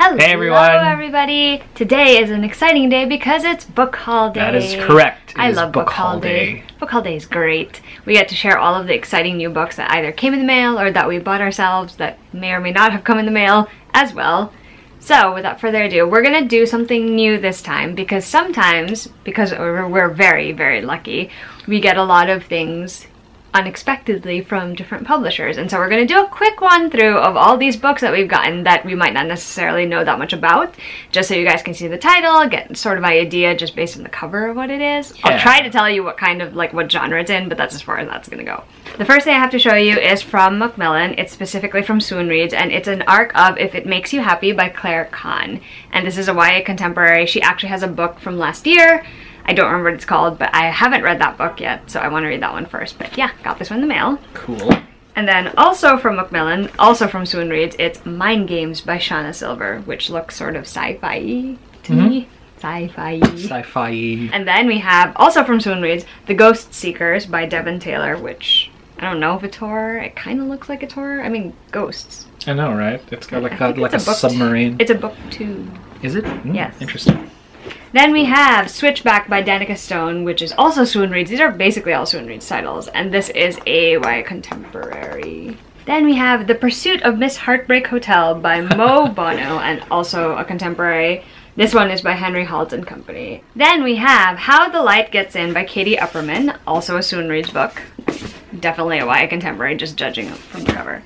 Hello, hey everyone! Everybody! Today is an exciting day because it's book haul day. That is correct. I love book haul day. Book haul day is great. We get to share all of the exciting new books that either came in the mail or that we bought ourselves that may or may not have come in the mail as well. So without further ado, we're gonna do something new this time because sometimes, because we're very, very lucky, we get a lot of things unexpectedly from different publishers, and so we're going to do a quick run through of all these books that we've gotten that we might not necessarily know that much about, just so you guys can see the title, get sort of an idea just based on the cover of what it is. Yeah. I'll try to tell you what kind of, like, what genre it's in, but that's as far as that's going to go. The first thing I have to show you is from Macmillan. It's specifically from Swoon Reads, and it's an arc of If It Makes You Happy by Claire Kahn, and this is a YA contemporary. She actually has a book from last year. I don't remember what it's called, but I haven't read that book yet, so I want to read that one first. But yeah, got this one in the mail. Cool. And then also from Macmillan, also from Swoon Reads, it's Mind Games by Shauna Silver, which looks sort of sci-fi to me. Sci-fi. Sci-fi. And then we have, also from Swoon Reads, The Ghost Seekers by Devin Taylor, which I don't know if it's horror. It kind of looks like it's horror. I mean, ghosts. I know, right? It's got like a submarine. It's a book too. Is it? Yes. Interesting. Then we have Switchback by Danica Stone, which is also Swoon Reads. These are basically all Swoon Reads titles, and this is a YA contemporary. Then we have The Pursuit of Miss Heartbreak Hotel by Mo Bono, and also a contemporary. This one is by Henry Holt and Company. Then we have How the Light Gets In by Katie Upperman, also a Swoon Reads book. Definitely a YA contemporary, just judging from the cover.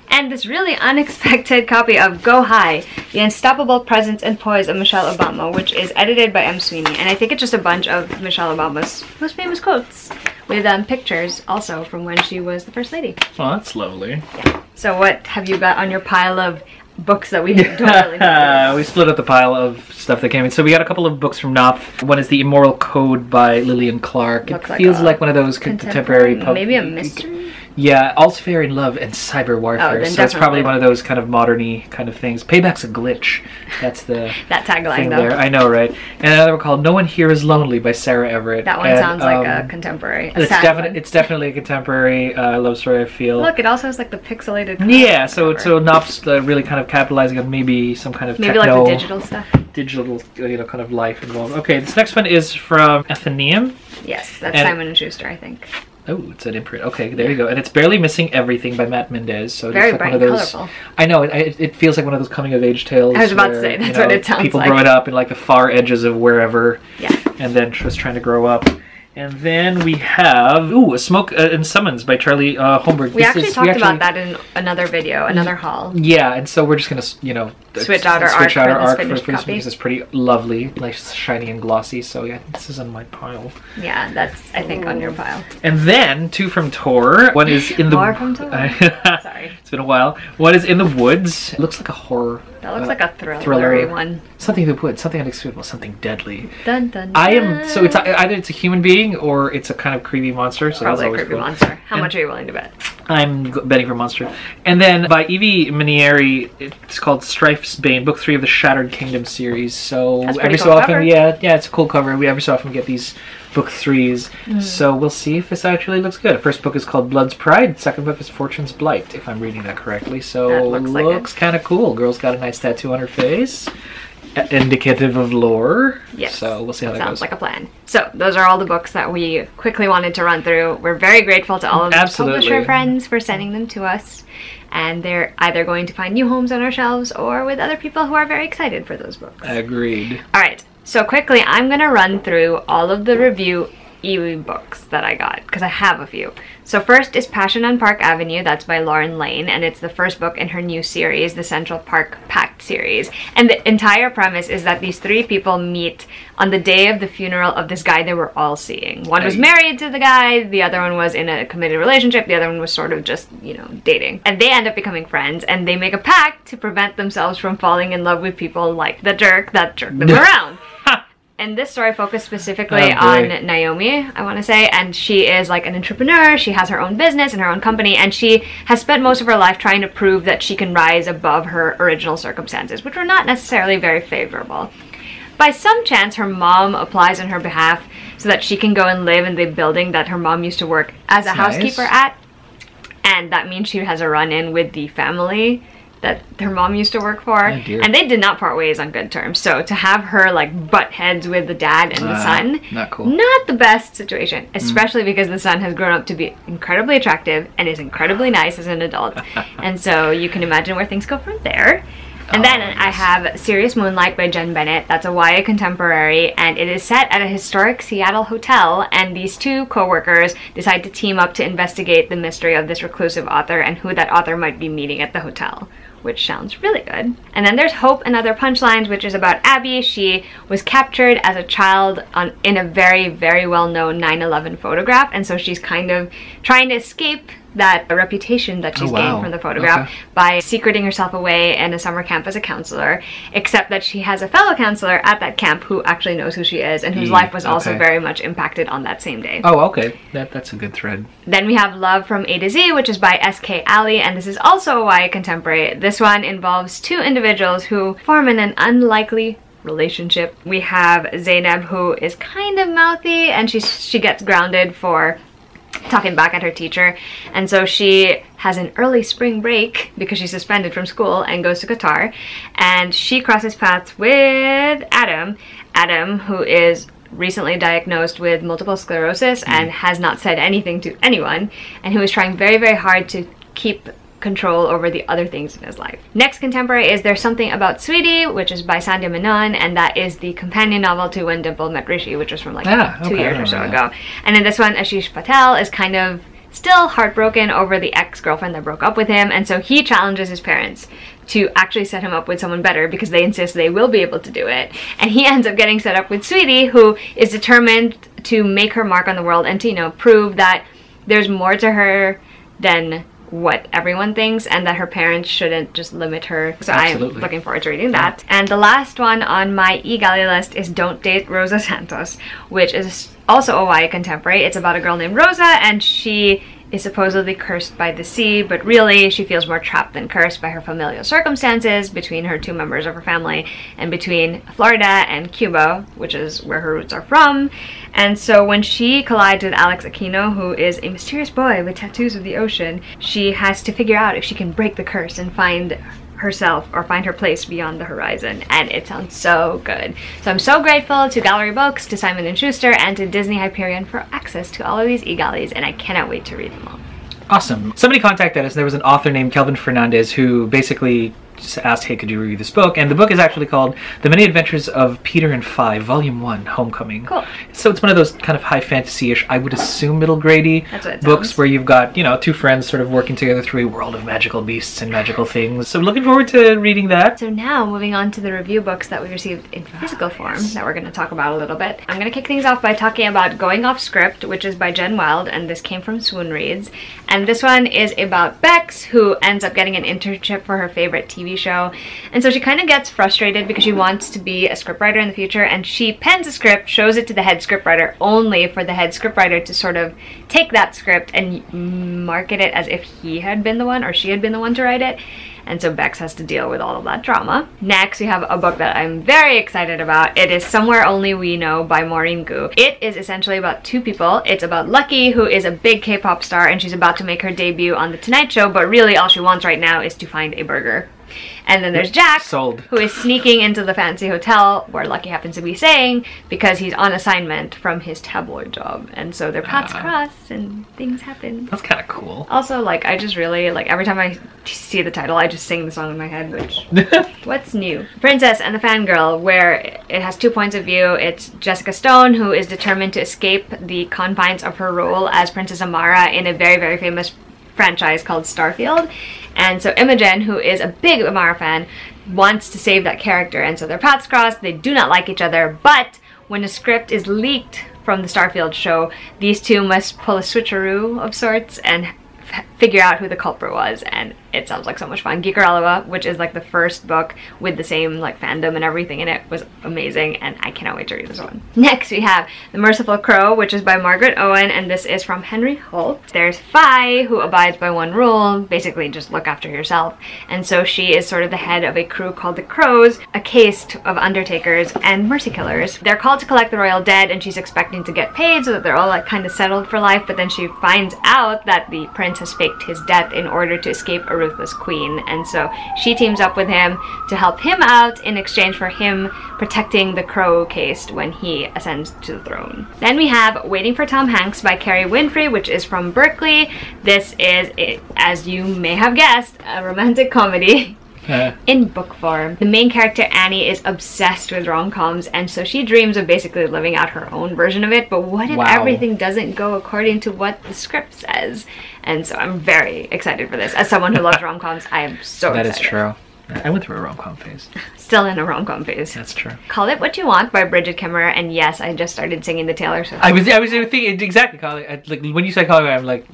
And this really unexpected copy of Go High, The Unstoppable Presence and Poise of Michelle Obama, which is edited by M. Sweeney. And I think it's just a bunch of Michelle Obama's most famous quotes with pictures also from when she was the First Lady. Oh, that's lovely. Yeah. So what have you got on your pile of books that we don't really know? We split up the pile of stuff that came in. So we got a couple of books from Knopf. One is The Immoral Code by Lillian Clark. It feels like one of those contemporary... Maybe a mystery? Yeah, All's Fair in Love and Cyber Warfare. So it's probably one of those kind of modern-y kind of things. Payback's a Glitch. That's the that tagline thing though. There. I know, right? And another one called No One Here Is Lonely by Sarah Everett. That one sounds like a contemporary. It's definitely a contemporary love story, I feel. Look, it also has like the pixelated. Yeah, so Knopf's really kind of capitalizing on maybe some kind of maybe techno, like the digital stuff. Digital, kind of life involved. Okay, this next one is from Athenaeum. Yes, that's Simon and Schuster, I think. Oh, it's an imprint. Okay, there you go. And it's Barely Missing Everything by Matt Mendez. So very it's like bright one of those, colorful. I know, it feels like one of those coming-of-age tales. I was about to say, that's what it sounds people like. growing up in like the far edges of wherever. Yeah. And then just trying to grow up. And then we have, A Smoke and Summons by Charlie Holmberg. We actually talked about that in another video, another haul. Yeah, and so we're just going to, switch out our arc for this copy. Because it's pretty lovely, like shiny and glossy. So yeah, this is on my pile. Yeah, that's, I think, on your pile. And then, two from Tor. One is in the... More from Tor? Sorry. It's been a while. One is In the Woods. It looks like a horror. That looks like a thriller one. Something in the woods, something unexpected, something deadly. Dun, dun, dun. I am, so it's either it's a human being or it's a kind of creepy monster. So probably that's always a creepy cool. monster. How much are you willing to bet? I'm betting for monster. And then by Evie Minieri, it's called Strife's Bane, book 3 of the Shattered Kingdom series. So every so often, yeah, it's a cool cover. We every so often get these book 3s. So we'll see if this actually looks good. The first book is called Blood's Pride. The second book is Fortune's Blight, if I'm reading that correctly. So it looks kind of cool. Girl's got a nice tattoo on her face, indicative of lore. Yes. So we'll see how that goes. Sounds like a plan. So those are all the books that we quickly wanted to run through. We're very grateful to all of the publisher friends for sending them to us. And they're either going to find new homes on our shelves or with other people who are very excited for those books. Agreed. All right. So quickly, I'm going to run through all of the review e-books that I got, because I have a few. So first is Passion on Park Avenue. That's by Lauren Lane, and it's the first book in her new series, the Central Park Pact series. And the entire premise is that these three people meet on the day of the funeral of this guy they were all seeing. One was married to the guy, the other one was in a committed relationship, the other one was sort of just, dating. And they end up becoming friends, and they make a pact to prevent themselves from falling in love with people like the jerk that jerked them around. And this story focused specifically on Naomi, I want to say, and she is like an entrepreneur. She has her own business and her own company, and she has spent most of her life trying to prove that she can rise above her original circumstances, which were not necessarily very favorable. By some chance, her mom applies on her behalf so that she can go and live in the building that her mom used to work as a housekeeper at, and that means she has a run-in with the family that her mom used to work for. Oh, dear. And they did not part ways on good terms. So to have her like butt heads with the dad and the son, not cool. Not the best situation, especially because the son has grown up to be incredibly attractive and is incredibly nice as an adult. And so you can imagine where things go from there. And then I have Serious Moonlight by Jen Bennett. That's a YA contemporary, and it is set at a historic Seattle hotel, and these two co-workers decide to team up to investigate the mystery of this reclusive author and who that author might be meeting at the hotel, which sounds really good. And then there's Hope and Other Punchlines, which is about Abby. She was captured as a child in a very, very well-known 9/11 photograph, and so she's kind of trying to escape that reputation that she's gained from the photograph by secreting herself away in a summer camp as a counselor, except that she has a fellow counselor at that camp who actually knows who she is and whose life was also very much impacted on that same day. Oh, okay. That's a good thread. Then we have Love from A to Z, which is by S.K. Alley, and this is also a YA contemporary. This one involves two individuals who form an unlikely relationship. We have Zainab, who is kind of mouthy, and she gets grounded for talking back at her teacher, and so she has an early spring break because she's suspended from school and goes to Qatar, and she crosses paths with Adam, who is recently diagnosed with multiple sclerosis and has not said anything to anyone, and who is trying very, very hard to keep control over the other things in his life. Next contemporary is There's Something About Sweetie, which is by Sandhya Menon, and that is the companion novel to When Dimple Met Rishi, which was from like 2 years or so ago. And in this one, Ashish Patel is kind of still heartbroken over the ex-girlfriend that broke up with him, and so he challenges his parents to actually set him up with someone better because they insist they will be able to do it. And he ends up getting set up with Sweetie, who is determined to make her mark on the world and to, you know, prove that there's more to her than what everyone thinks, and that her parents shouldn't just limit her. So I'm looking forward to reading that. And the last one on my eGalley list is Don't Date Rosa Santos, which is also a YA contemporary. It's about a girl named Rosa, and she is supposedly cursed by the sea, but really she feels more trapped than cursed by her familial circumstances between her two members of her family and between Florida and Cuba, which is where her roots are from. And so when she collides with Alex Aquino, who is a mysterious boy with tattoos of the ocean, she has to figure out if she can break the curse and find herself or find her place beyond the horizon, and it sounds so good. So I'm so grateful to Gallery Books, to Simon & Schuster, and to Disney Hyperion for access to all of these e-galleys, and I cannot wait to read them all. Awesome. Somebody contacted us. There was an author named Kelvin Fernandez who basically just asked, hey, could you review this book? And the book is actually called The Many Adventures of Peter and Phi, Volume 1, Homecoming. Cool. So it's one of those kind of high fantasy-ish, I would assume middle grady books where you've got, you know, two friends sort of working together through a world of magical beasts and magical things. So looking forward to reading that. So now moving on to the review books that we received in physical form that we're going to talk about a little bit. I'm going to kick things off by talking about Going Off Script, which is by Jen Wild, and this came from Swoon Reads. And this one is about Bex, who ends up getting an internship for her favorite TV show. And so she kind of gets frustrated because she wants to be a scriptwriter in the future, and she pens a script, shows it to the head scriptwriter, only for the head scriptwriter to sort of take that script and market it as if he had been the one or she had been the one to write it. And so Bex has to deal with all of that drama. Next, we have a book that I'm very excited about. It is Somewhere Only We Know by Maureen Gu. It is essentially about two people. It's about Lucky, who is a big K-pop star, and she's about to make her debut on The Tonight Show, but really all she wants right now is to find a burger. And then there's Jack, who is sneaking into the fancy hotel where Lucky happens to be staying because he's on assignment from his tabloid job. And so their paths cross and things happen. That's kind of cool. Also, like, I just really, like, every time I see the title, I just sing the song in my head, which... What's new? Princess and the Fangirl, where it has 2 points of view. It's Jessica Stone, who is determined to escape the confines of her role as Princess Amara in a very, very famous franchise called Starfield. And so Imogen, who is a big Amara fan, wants to save that character, and so their paths cross. They do not like each other, but when a script is leaked from the Starfield show, these two must pull a switcheroo of sorts and figure out who the culprit was, and it sounds like so much fun. Geekerella, which is like the first book with the same like fandom and everything in it, was amazing, and I cannot wait to read this one. Next we have The Merciful Crow, which is by Margaret Owen, and this is from Henry Holt. There's Phi, who abides by one rule, basically just look after yourself, and so she is sort of the head of a crew called the Crows, a caste of undertakers and mercy killers. They're called to collect the royal dead, and she's expecting to get paid so that they're all like kind of settled for life, but then she finds out that the prince has faked his death in order to escape a ruthless queen. And so she teams up with him to help him out in exchange for him protecting the Crow caste when he ascends to the throne. Then we have Waiting for Tom Hanks by Carrie Winfrey, which is from Berkeley. This is, as you may have guessed, a romantic comedy. In book form. The main character Annie is obsessed with rom-coms, and so she dreams of basically living out her own version of it, but what if everything doesn't go according to what the script says? And so I'm very excited for this. As someone who loves rom-coms, I am so excited. That is true. I went through a rom-com phase. Still in a rom-com phase. That's true. Call It What You Want by Bridget Kemmerer, and yes, I just started singing the Taylor Swift. I was thinking exactly, Call It. Like when you said Call It, I'm like,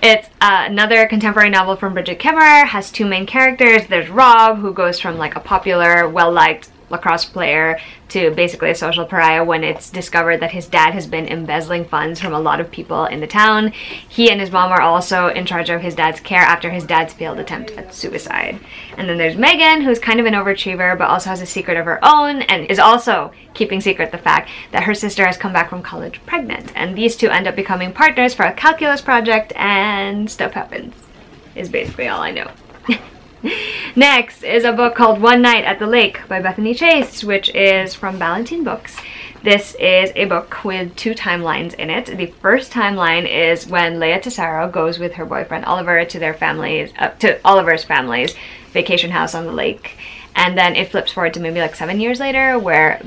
It's another contemporary novel from Bridget Kemmerer, has two main characters. There's Rob, who goes from like a popular, well-liked lacrosse player to basically a social pariah when it's discovered that his dad has been embezzling funds from a lot of people in the town. He and his mom are also in charge of his dad's care after his dad's failed attempt at suicide. And then there's Megan, who's kind of an overachiever but also has a secret of her own and is also keeping secret the fact that her sister has come back from college pregnant. And these two end up becoming partners for a calculus project, and stuff happens, is basically all I know. Next is a book called One Night at the Lake by Bethany Chase, which is from Ballantine Books. This is a book with two timelines in it. The first timeline is when Leia Tesaro goes with her boyfriend Oliver to their families, to Oliver's family's vacation house on the lake. And then it flips forward to maybe like 7 years later, where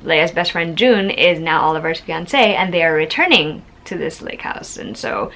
Leia's best friend June is now Oliver's fiance, and they are returning to this lake house. And so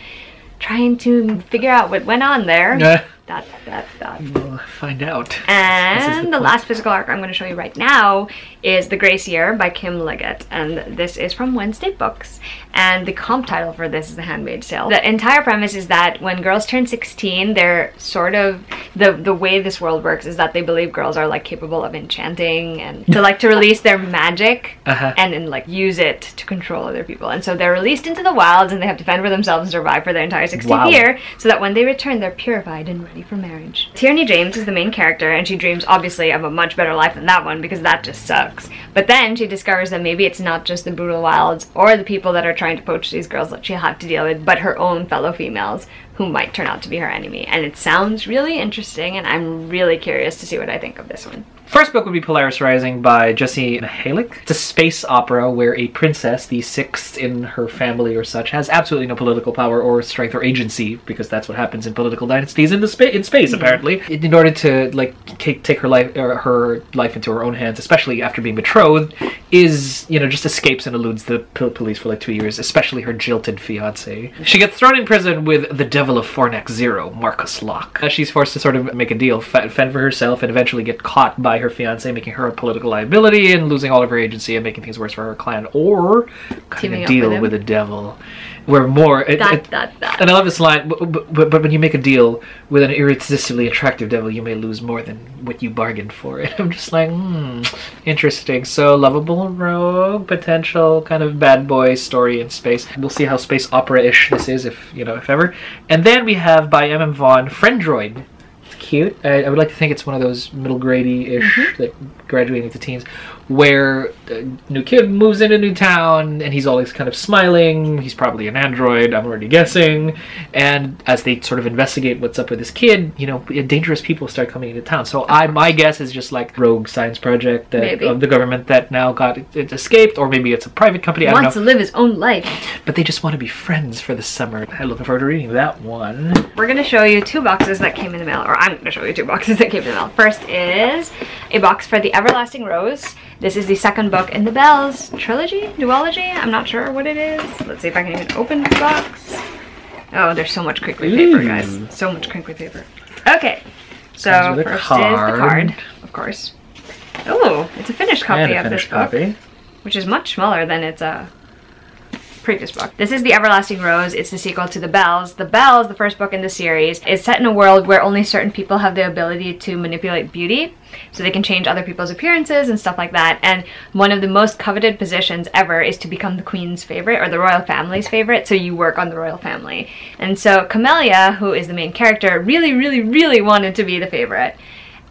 trying to figure out what went on there. We'll find out. And the last physical arc I'm going to show you right now is The Grace Year by Kim Liggett, and this is from Wednesday Books, and the comp title for this is The Handmaid's Tale. The entire premise is that when girls turn 16, they're sort of, the way this world works is that they believe girls are like capable of enchanting and to release their magic and then like use it to control other people. And so they're released into the wilds and they have to fend for themselves and survive for their entire 16th year, so that when they return they're purified and ready for marriage. Tierney James is the main character, and she dreams obviously of a much better life than that one because that just sucks. But then she discovers that maybe it's not just the brutal wilds or the people that are trying to poach these girls that she'll have to deal with, but her own fellow females who might turn out to be her enemy. And it sounds really interesting, and I'm really curious to see what I think of this one. First book would be Polaris Rising by Jessie Mihalik. It's a space opera where a princess, the sixth in her family or such, has absolutely no political power or strength or agency, because that's what happens in political dynasties in space apparently. In order to like take her life into her own hands, especially after being betrothed, is, you know, just escapes and eludes the police for like 2 years, especially her jilted fiance. She gets thrown in prison with the devil of Fornax Zero, Marcus Locke. She's forced to sort of make a deal, fend for herself, and eventually get caught by her fiance, making her a political liability and losing all of her agency and making things worse for her clan, or cutting a deal with the devil. Where more and I love this line, but when you make a deal with an irresistibly attractive devil, you may lose more than what you bargained for. And I'm just like, interesting. So lovable rogue, potential kind of bad boy story in space. We'll see how space opera-ish this is, if ever. And then we have by M.M. Vaughn, Friendroid. It's cute. I would like to think it's one of those middle grade-ish, like graduating to teens, where a new kid moves into a new town and he's always kind of smiling. He's probably an android, I'm already guessing. And as they sort of investigate what's up with this kid, dangerous people start coming into town. So my guess is just like rogue science project of the government that now it escaped, or maybe it's a private company. I don't know. Wants to live his own life. But they just want to be friends for the summer. I'm looking forward to reading that one. We're going to show you two boxes that came in the mail, or I'm going to show you two boxes that came in the mail. First is a box for The Everlasting Rose. This is the second book in the Bells trilogy, duology. I'm not sure what it is. Let's see if I can even open the box. Oh, there's so much crinkly paper, guys. So much crinkly paper. Okay, so first is the card, of course. Oh, it's a finished copy of this book, which is much smaller than its previous book. This is The Everlasting Rose. It's the sequel to The Bells. The Bells, the first book in the series, is set in a world where only certain people have the ability to manipulate beauty, so they can change other people's appearances and stuff like that. And one of the most coveted positions ever is to become the queen's favorite, or the royal family's favorite, so you work on the royal family. And so Camellia, who is the main character, really, really, really wanted to be the favorite.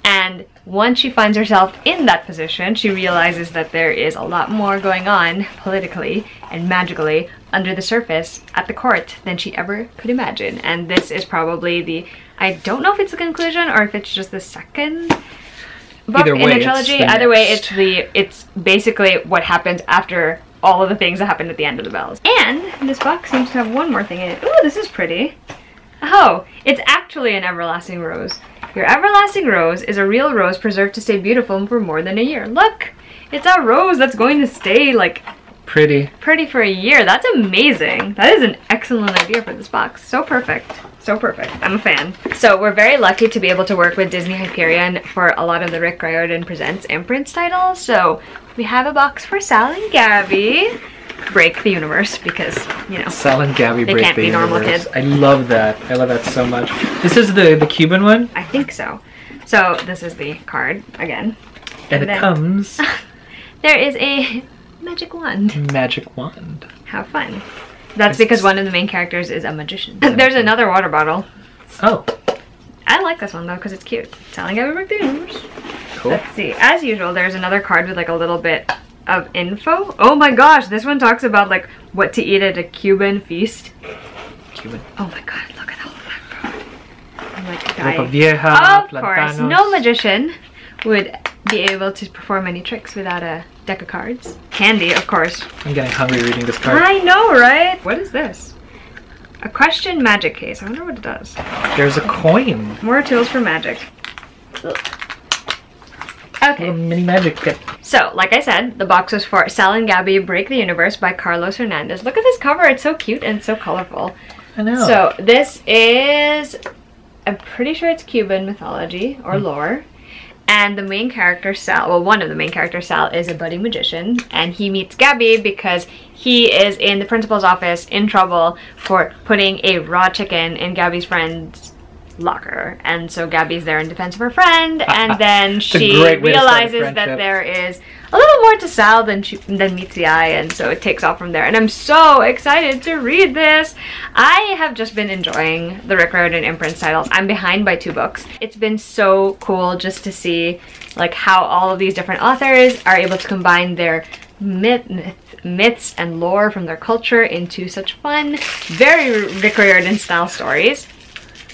And once she finds herself in that position, she realizes that there is a lot more going on politically and magically under the surface at the court than she ever could imagine. And this is probably the I don't know if it's the conclusion or if it's just the second book Either way, in the trilogy. Either way, it's basically what happens after all of the things that happened at the end of the bells. And this box seems to have one more thing in it. Ooh, this is pretty. Oh, it's actually an everlasting rose. Your everlasting rose is a real rose preserved to stay beautiful for more than a year. Look, it's a rose that's going to stay like pretty for a year. That's amazing. That is an excellent idea for this box. So perfect. So perfect. I'm a fan. So we're very lucky to be able to work with Disney Hyperion for a lot of the Rick Riordan Presents imprints titles. So we have a box for Sal and Gabby. Break the universe, because, you know, Sal and Gabby they break can't the be universe. normal kids. I love that. I love that so much. This is the Cuban one? I think so. So this is the card again. And it comes... There is a magic wand. Magic wand. How fun. That's because one of the main characters is a magician. There's another water bottle. Oh. I like this one though because it's cute. Sal and Gabby break the universe. Cool. Let's see. As usual, there's another card with like a little bit of info. Oh my gosh, this one talks about like what to eat at a Cuban feast. Cuban. Oh my god, look at all of that food. I'm like, Ropa vieja, of course, no magician would be able to perform any tricks without a deck of cards. Candy, of course. I'm getting hungry reading this card. I know, right? What is this? A question magic case. I wonder what it does. There's a coin. More tools for magic. Ugh. Okay. Little mini magic kit. So, like I said, the box was for Sal and Gabby Break the Universe by Carlos Hernandez. Look at this cover. It's so cute and so colorful. I know. So, this is, I'm pretty sure it's Cuban mythology or lore. And the main character, Sal, well, one of the main characters, Sal, is a budding magician. And he meets Gabby because he is in the principal's office in trouble for putting a raw chicken in Gabby's friend's locker. And so Gabby's there in defense of her friend, and then she realizes that there is a little more to Sal than meets the eye, and so it takes off from there. And I'm so excited to read this. I have just been enjoying the Rick Riordan imprint titles. I'm behind by 2 books. It's been so cool just to see like how all of these different authors are able to combine their myths and lore from their culture into such fun, very Rick Riordan style stories.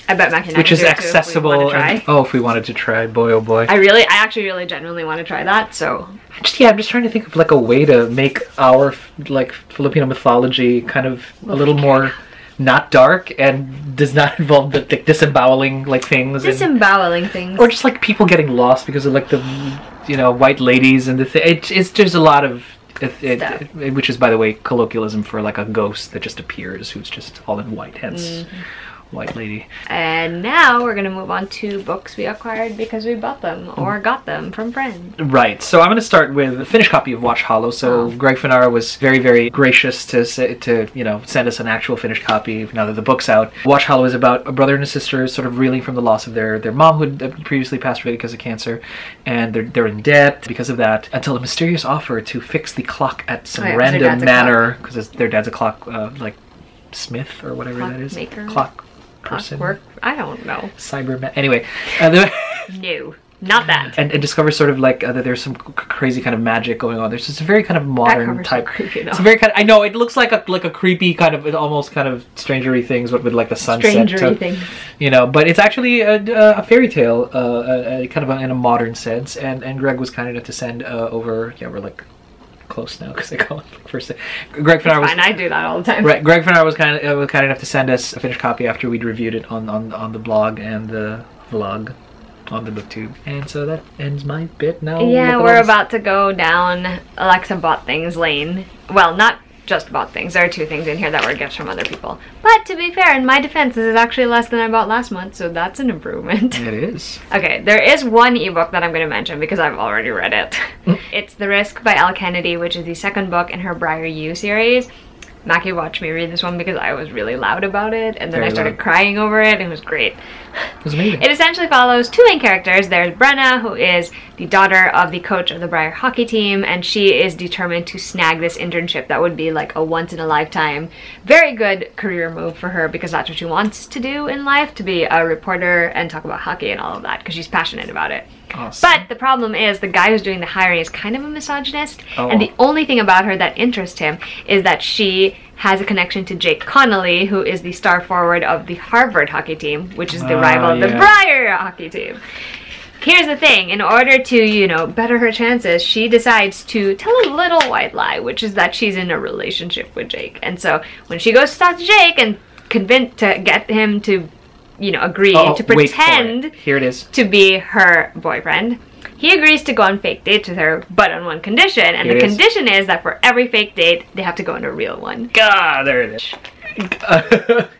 I bet Mac and I Which can is do it accessible. too if we want to try. Oh, if we wanted to try, boy, oh boy. I actually really genuinely want to try that. So I'm just trying to think of like a way to make our like Filipino mythology kind of a little more not dark and does not involve the like, disemboweling like things. Disemboweling things. Or just like people getting lost because of like the, you know, white ladies and the thing. It's there's a lot of which is, by the way, colloquialism for like a ghost that just appears who's just all in white, hence white lady. And now we're gonna move on to books we acquired because we bought them or got them from friends. Right. So I'm gonna start with a finished copy of Watch Hollow. So Greg Finara was very, very gracious to send us an actual finished copy now that the book's out. Watch Hollow is about a brother and a sister sort of reeling from the loss of their mom who had previously passed away because of cancer, and they're in debt because of that until a mysterious offer to fix the clock at some random manor, because their dad's a clock like smith or whatever that is. Maker? Clock person. Clockwork? I don't know. Cyberman. Anyway. No, not that. And discover sort of like that there's some crazy kind of magic going on. There's just a very kind of modern type. So creepy, it's a very kind of, I know it looks like a creepy kind of almost kind of Stranger-y Things, but with like the sunset. Stranger-y things. You know, but it's actually a fairy tale, kind of in a modern sense. And Greg was kind enough to send over. Yeah, we're like close now because I call it first. Greg Finara was fine. I do that all the time. Right. Greg Finara was kind enough to send us a finished copy after we'd reviewed it on the blog and the vlog on the booktube. And so that ends my bit now. Yeah, we're about to go down Alexa bought things lane. Well, not just bought things. There are 2 things in here that were gifts from other people. But to be fair, in my defense, this is actually less than I bought last month, so that's an improvement. It is. Okay, there is one ebook that I'm going to mention because I've already read it. It's The Risk by Elle Kennedy, which is the 2nd book in her Briar U series. Mackie watched me read this one because I was really loud about it, and then I started crying over it, and it was great. It was amazing. It essentially follows 2 main characters. There's Brenna, who is the daughter of the coach of the Briar hockey team, and she is determined to snag this internship that would be like a once-in-a-lifetime, very good career move for her because that's what she wants to do in life, to be a reporter and talk about hockey and all of that because she's passionate about it. Awesome. But the problem is the guy who's doing the hiring is kind of a misogynist, Oh. and the only thing about her that interests him is that she has a connection to Jake Connolly, who is the star forward of the Harvard hockey team, which is the rival of the Briar hockey team. Here's the thing, in order to, you know, better her chances, she decides to tell a little white lie, which is that she's in a relationship with Jake. And so when she goes to talk to Jake and to get him to, you know, agree to pretend here it is to be her boyfriend, he agrees to go on fake dates with her, but on one condition, and the condition is that for every fake date, they have to go on a real one. God, there it is.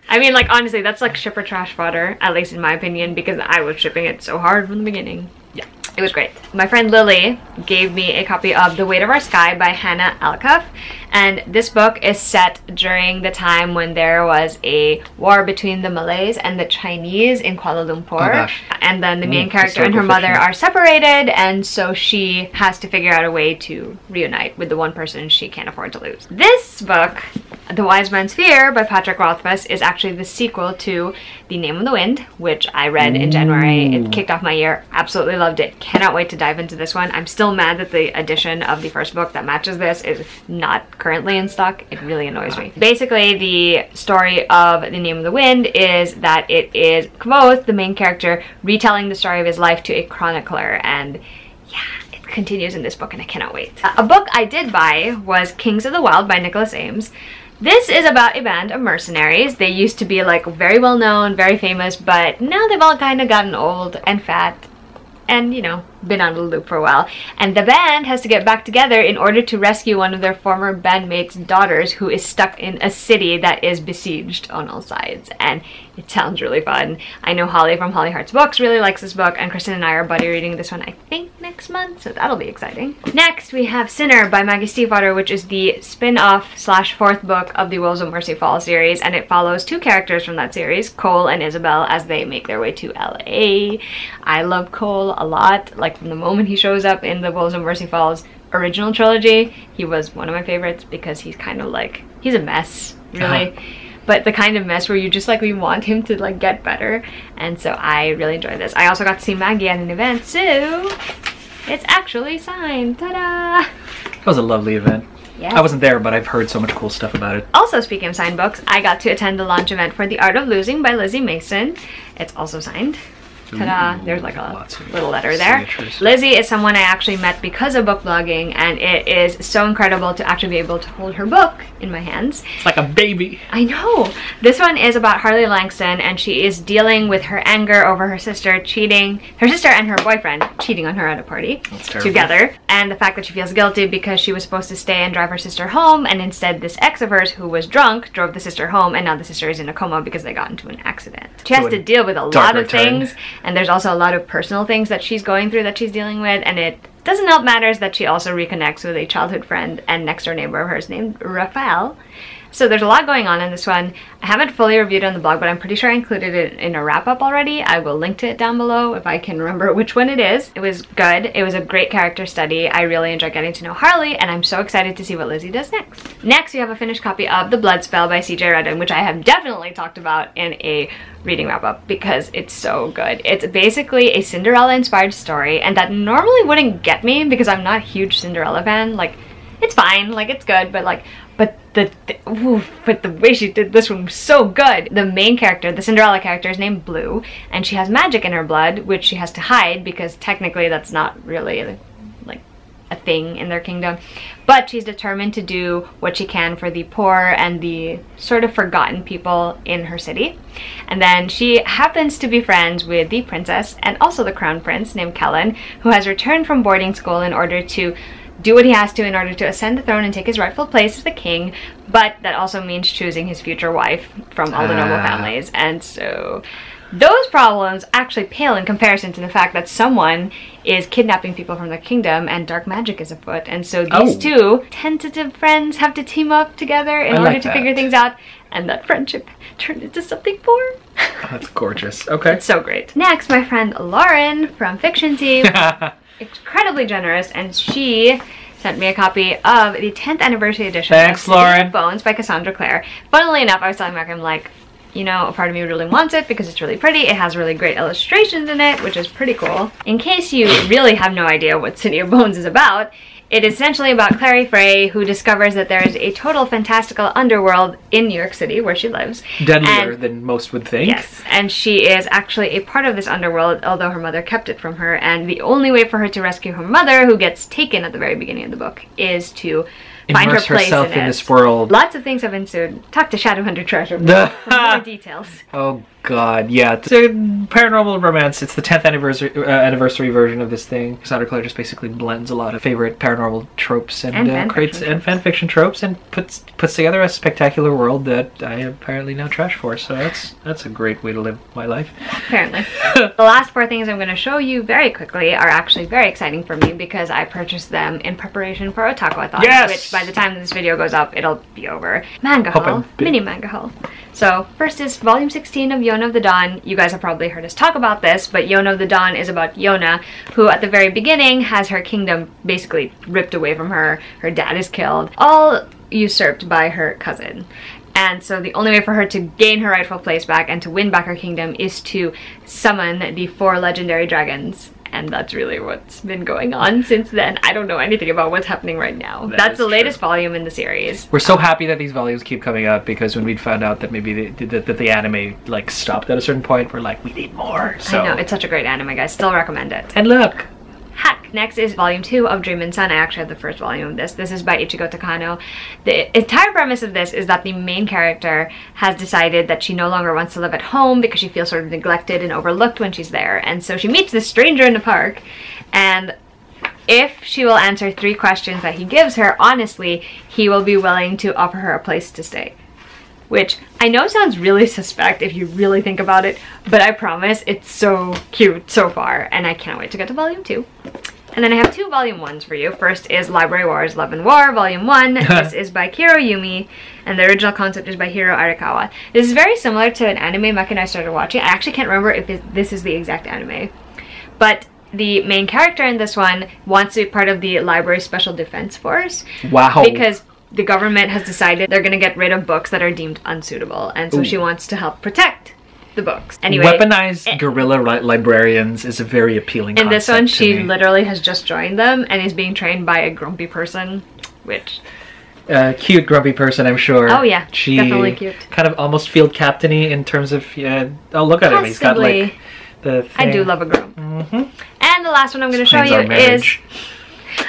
I mean, like, honestly, that's like shipper trash fodder, at least in my opinion, because I was shipping it so hard from the beginning. Yeah. It was great. My friend Lily gave me a copy of The Weight of Our Sky by Hannah Alcuff, and this book is set during the time when there was a war between the Malays and the Chinese in Kuala Lumpur. Oh, gosh. And then the main character and her mother are separated, and so she has to figure out a way to reunite with the one person she can't afford to lose. This book, The Wise Man's Fear by Patrick Rothfuss, is actually the sequel to The Name of the Wind, which I read in January. It kicked off my year. Absolutely loved it. Cannot wait to dive into this one. I'm still mad that the edition of the first book that matches this is not currently in stock. It really annoys me. Basically, the story of The Name of the Wind is that it is Kvothe, the main character, retelling the story of his life to a chronicler, and yeah, it continues in this book and I cannot wait. A book I did buy was Kings of the Wild by Nicholas Ames. This is about a band of mercenaries. They used to be like very well known, very famous, but now they've all kind of gotten old and fat and, you know, been out of the loop for a while. And the band has to get back together in order to rescue one of their former bandmates' daughters who is stuck in a city that is besieged on all sides. And it sounds really fun. I know Holly from Holly Hearts Books really likes this book, and Kristen and I are buddy reading this one, I think, next month, so that'll be exciting. Next, we have Sinner by Maggie Stiefvater, which is the spin-off / fourth book of the Wolves of Mercy Fall series, and it follows two characters from that series, Cole and Isabel, as they make their way to LA. I love Cole a lot. Like, from the moment he shows up in the Wolves of Mercy Falls original trilogy, he was one of my favorites because he's kind of like, he's a mess, really. But the kind of mess where you just like, we want him to like get better. And so I really enjoyed this. I also got to see Maggie at an event, so it's actually signed. Ta-da! That was a lovely event. Yes. I wasn't there, but I've heard so much cool stuff about it. Also, speaking of signed books, I got to attend the launch event for The Art of Losing by Lizzie Mason. It's also signed. Ta-da! There's like a little letter there. Lizzie is someone I actually met because of book blogging, and it is so incredible to actually be able to hold her book in my hands. It's like a baby. I know! This one is about Harley Langston, and she is dealing with her anger over her sister cheating, her sister and her boyfriend cheating on her at a party together, and the fact that she feels guilty because she was supposed to stay and drive her sister home, and instead this ex of hers who was drunk drove the sister home, and now the sister is in a coma because they got into an accident. She has to deal with a lot of things, and there's also a lot of personal things that she's going through that she's dealing with, and it doesn't help matters that she also reconnects with a childhood friend and next door neighbor of hers named Raphael. So there's a lot going on in this one. I haven't fully reviewed it on the blog, but I'm pretty sure I included it in a wrap-up already. I will link to it down below if I can remember which one it is. It was good. It was a great character study. I really enjoyed getting to know Harley, and I'm so excited to see what Lizzie does next. Next, we have a finished copy of The Blood Spell by CJ Redden, which I have definitely talked about in a reading wrap-up because it's so good. It's basically a Cinderella-inspired story, and that normally wouldn't get me because I'm not a huge Cinderella fan. Like, it's fine, like, it's good, but like, but the way she did this one was so good. The main character, the Cinderella character, is named Blue, and she has magic in her blood, which she has to hide because technically that's not really like a thing in their kingdom. But she's determined to do what she can for the poor and the sort of forgotten people in her city. And then she happens to be friends with the princess and also the crown prince named Kellen, who has returned from boarding school in order to do what he has to in order to ascend the throne and take his rightful place as the king, but that also means choosing his future wife from all the noble families. And so those problems actually pale in comparison to the fact that someone is kidnapping people from their kingdom and dark magic is afoot. And so these two tentative friends have to team up together in order to figure things out, and that friendship turned into something more. Oh, that's gorgeous. Okay. It's so great. Next, my friend Lauren from Fiction Team. Incredibly generous, and she sent me a copy of the 10th anniversary edition Thanks, of Lauren. Bones by Cassandra Clare. Funnily enough, I was telling Mark, I'm like, you know, a part of me really wants it because it's really pretty. It has really great illustrations in it, which is pretty cool. In case you really have no idea what City of Bones is about, it is essentially about Clary Frey, who discovers that there is a total fantastical underworld in New York City where she lives. Deadlier than most would think. Yes, and she is actually a part of this underworld, although her mother kept it from her, and the only way for her to rescue her mother, who gets taken at the very beginning of the book, is to find her place in this world. Lots of things have ensued. Talk to Shadowhunter Treasure for more details. Oh god, yeah. It's a paranormal romance. It's the 10th anniversary version of this thing. Cassandra Clare just basically blends a lot of favorite paranormal tropes and creates fan fiction tropes and puts together a spectacular world that I apparently now trash for. So that's a great way to live my life. Apparently. The last 4 things I'm going to show you very quickly are actually very exciting for me because I purchased them in preparation for OTAKUATHON, which by the time this video goes up, it'll be over. Manga haul, mini manga haul. So first is volume 16 of Yona of the Dawn. You guys have probably heard us talk about this, but Yona of the Dawn is about Yona, who at the very beginning has her kingdom basically ripped away from her. Her dad is killed, all usurped by her cousin. And so the only way for her to gain her rightful place back and to win back her kingdom is to summon the 4 legendary dragons. And that's really what's been going on since then. I don't know anything about what's happening right now. That's the latest volume in the series. We're so happy that these volumes keep coming up because when we found out that maybe the anime like stopped at a certain point, we're like, we need more. So I know, it's such a great anime, guys. Still recommend it. And look. Hack. Next is volume 2 of Dream and Sun. I actually have the first volume of this. This is by Ichigo Takano. The entire premise of this is that the main character has decided that she no longer wants to live at home because she feels sort of neglected and overlooked when she's there. And so she meets this stranger in the park, and if she will answer 3 questions that he gives her, honestly, he will be willing to offer her a place to stay. Which I know sounds really suspect if you really think about it, but I promise it's so cute so far, and I can't wait to get to volume 2. And then I have 2 volume 1s for you. First is Library Wars Love and War, volume 1. This is by Kiro Yumi, and the original concept is by Hiro Arakawa. This is very similar to an anime Mike and I started watching. I actually can't remember if this is the exact anime, but the main character in this one wants to be part of the library special defense force. Wow. Because the government has decided they're going to get rid of books that are deemed unsuitable, and so she wants to help protect the books. Anyway, weaponized guerrilla librarians is a very appealing concept. In this one, she literally has just joined them and is being trained by a grumpy person, which... cute grumpy person, I'm sure. Oh yeah, she definitely cute. Kind of almost field captain-y in terms of, oh look at him, he's got like the thing. I do love a grump. And the last one I'm going to show you is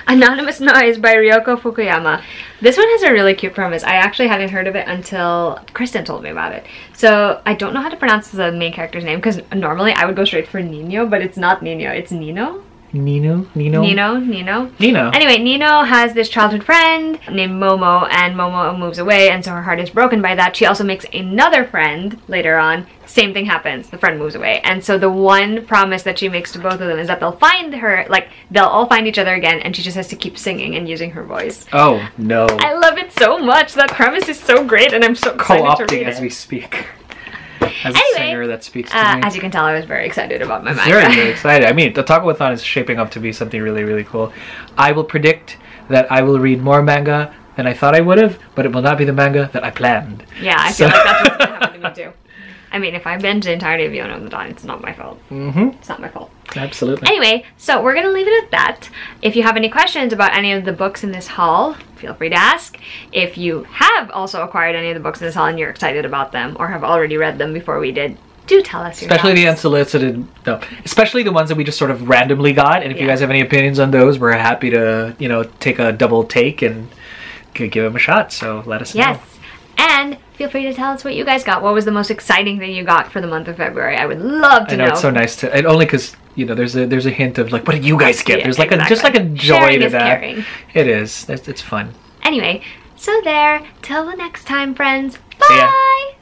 Anonymous Noise by Ryoko Fukuyama. This one has a really cute premise. I actually hadn't heard of it until Kristen told me about it. So I don't know how to pronounce the main character's name because normally I would go straight for Nino, but it's not Nino, it's Nino. Nino. Anyway, Nino has this childhood friend named Momo, and Momo moves away, and so her heart is broken by that. She also makes another friend later on. Same thing happens. The friend moves away. And so the one promise that she makes to both of them is that they'll find her, like, they'll all find each other again, and she just has to keep singing and using her voice. Oh, no. I love it so much. That premise is so great, and I'm so excited to read it. As we speak. As a singer that speaks to me. As you can tell, I was very excited about my manga. Very excited. I mean, the OTAKUATHON is shaping up to be something really, really cool. I will predict that I will read more manga than I thought I would have, but it will not be the manga that I planned. Yeah, I feel like that's what's going to happen to me too. I mean, if I binge the entirety of Yona of the Dawn, it's not my fault. It's not my fault. Absolutely. Anyway, so we're going to leave it at that. If you have any questions about any of the books in this haul, feel free to ask. If you have also acquired any of the books in this haul and you're excited about them or have already read them before we did, do tell us your Especially thoughts. the unsolicited, no, especially the ones that we just sort of randomly got. And if you guys have any opinions on those, we're happy to, you know, take a double take and give them a shot. So let us know. Yes. And feel free to tell us what you guys got. What was the most exciting thing you got for the month of February? I would love to know. I know, it's so nice to, and only because, you know, there's a hint of like, what did you guys get? Yeah, there's like just like a joy Sharing to is that. Caring. It is. It's fun. Anyway, so there. Till the next time, friends. Bye!